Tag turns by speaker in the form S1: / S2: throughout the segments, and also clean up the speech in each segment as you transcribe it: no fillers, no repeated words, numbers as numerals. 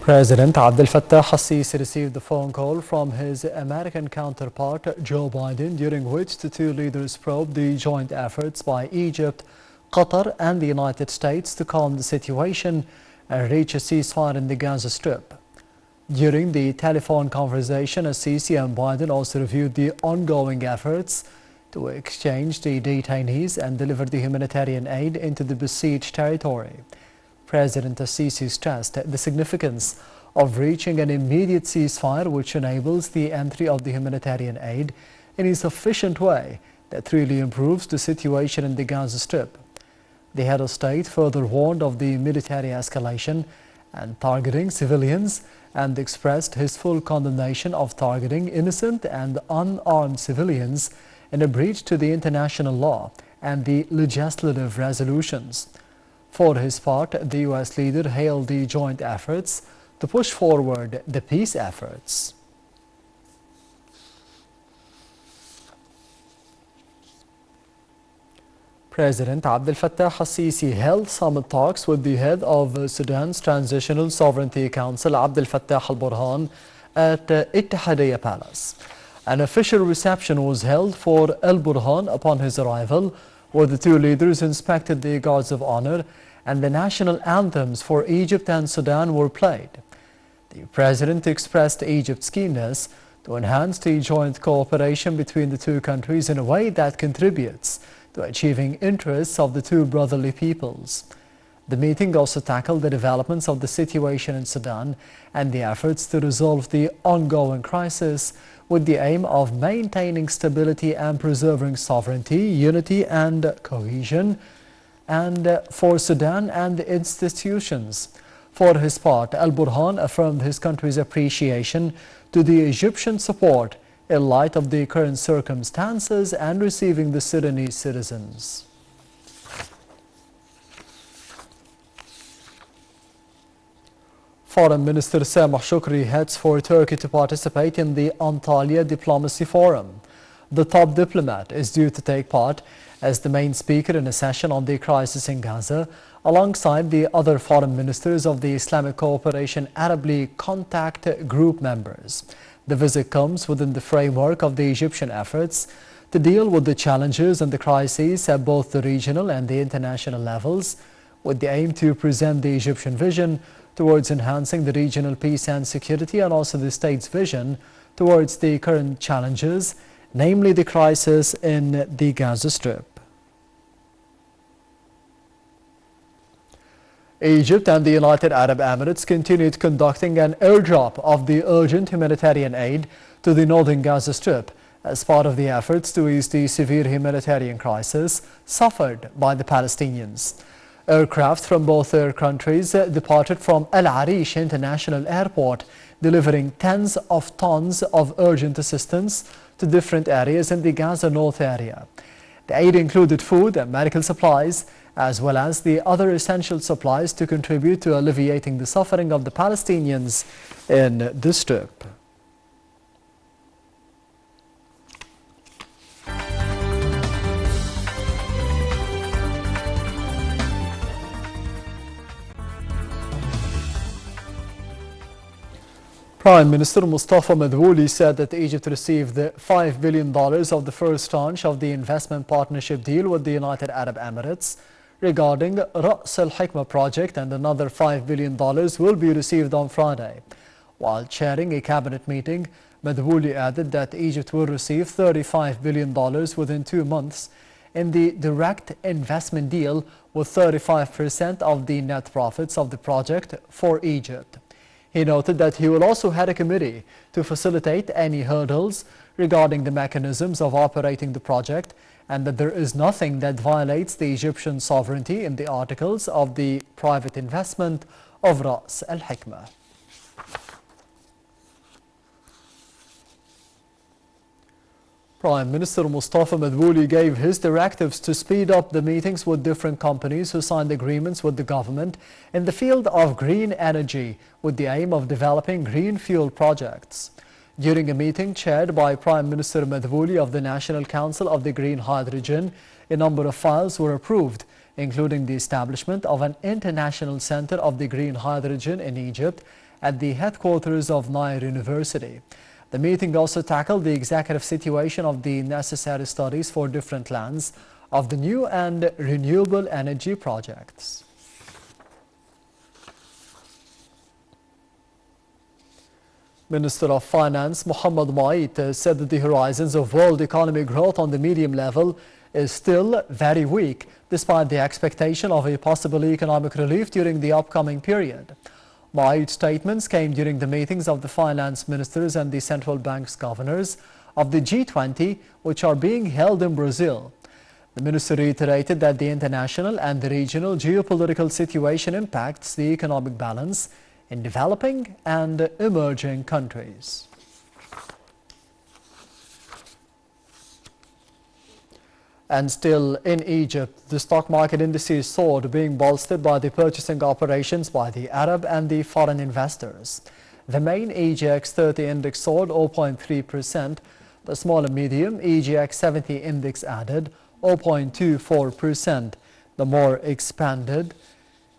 S1: President Abdel Fattah al-Sisi received a phone call from his American counterpart Joe Biden, during which the two leaders probed the joint efforts by Egypt, Qatar and the United States to calm the situation and reach a ceasefire in the Gaza Strip. During the telephone conversation, al-Sisi and Biden also reviewed the ongoing efforts to exchange the detainees and deliver the humanitarian aid into the besieged territory. President al-Sisi stressed the significance of reaching an immediate ceasefire which enables the entry of the humanitarian aid in a sufficient way that really improves the situation in the Gaza Strip. The head of state further warned of the military escalation and targeting civilians and expressed his full condemnation of targeting innocent and unarmed civilians in a breach to the international law and the legislative resolutions. For his part, the U.S. leader hailed the joint efforts to push forward the peace efforts. President Abdel Fattah al-Sisi held summit talks with the head of Sudan's Transitional Sovereignty Council, Abdel Fattah al-Burhan, at Ittihadiyya Palace. An official reception was held for al-Burhan upon his arrival, where the two leaders inspected the guards of honor and the national anthems for Egypt and Sudan were played. The president expressed Egypt's keenness to enhance the joint cooperation between the two countries in a way that contributes to achieving interests of the two brotherly peoples. The meeting also tackled the developments of the situation in Sudan and the efforts to resolve the ongoing crisis with the aim of maintaining stability and preserving sovereignty, unity and cohesion and for Sudan and the institutions. For his part, al-Burhan affirmed his country's appreciation to the Egyptian support in light of the current circumstances and receiving the Sudanese citizens. Foreign Minister Sameh Shoukry heads for Turkey to participate in the Antalya Diplomacy Forum. The top diplomat is due to take part as the main speaker in a session on the crisis in Gaza, alongside the other foreign ministers of the Islamic Cooperation Arab League Contact Group members. The visit comes within the framework of the Egyptian efforts to deal with the challenges and the crises at both the regional and the international levels, with the aim to present the Egyptian vision towards enhancing the regional peace and security, and also the state's vision towards the current challenges, namely the crisis in the Gaza Strip. Egypt and the United Arab Emirates continued conducting an airdrop of the urgent humanitarian aid to the northern Gaza Strip as part of the efforts to ease the severe humanitarian crisis suffered by the Palestinians. Aircraft from both their countries departed from Al Arish International Airport, delivering tens of tons of urgent assistance to different areas in the Gaza North area. The aid included food and medical supplies, as well as the other essential supplies to contribute to alleviating the suffering of the Palestinians in the Strip. Prime Minister Mustafa Madbouli said that Egypt received $5 billion of the first tranche of the investment partnership deal with the United Arab Emirates regarding Ras Al Hikmah project, and another $5 billion will be received on Friday. While chairing a cabinet meeting, Madbouli added that Egypt will receive $35 billion within 2 months in the direct investment deal, with 35% of the net profits of the project for Egypt. He noted that he will also head a committee to facilitate any hurdles regarding the mechanisms of operating the project, and that there is nothing that violates the Egyptian sovereignty in the articles of the private investment of Ras Al Hikmah. Prime Minister Mustafa Madbouli gave his directives to speed up the meetings with different companies who signed agreements with the government in the field of green energy, with the aim of developing green fuel projects. During a meeting chaired by Prime Minister Madbouli of the National Council of the Green Hydrogen, a number of files were approved, including the establishment of an international center of the green hydrogen in Egypt at the headquarters of Nair University. The meeting also tackled the executive situation of the necessary studies for different lands of the new and renewable energy projects. Minister of Finance Mohammad Mait said that the horizons of world economic growth on the medium level is still very weak, despite the expectation of a possible economic relief during the upcoming period. Mait's statements came during the meetings of the finance ministers and the central bank's governors of the G20, which are being held in Brazil. The minister reiterated that the international and the regional geopolitical situation impacts the economic balance in developing and emerging countries. And still in Egypt, the stock market indices soared, being bolstered by the purchasing operations by the Arab and the foreign investors. The main EGX 30 index soared 0.3%. The small and medium EGX 70 index added 0.24%. The more expanded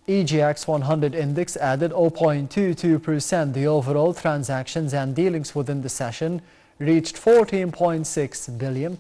S1: EGX 100 index added 0.22%. The overall transactions and dealings within the session reached £14.6 billion.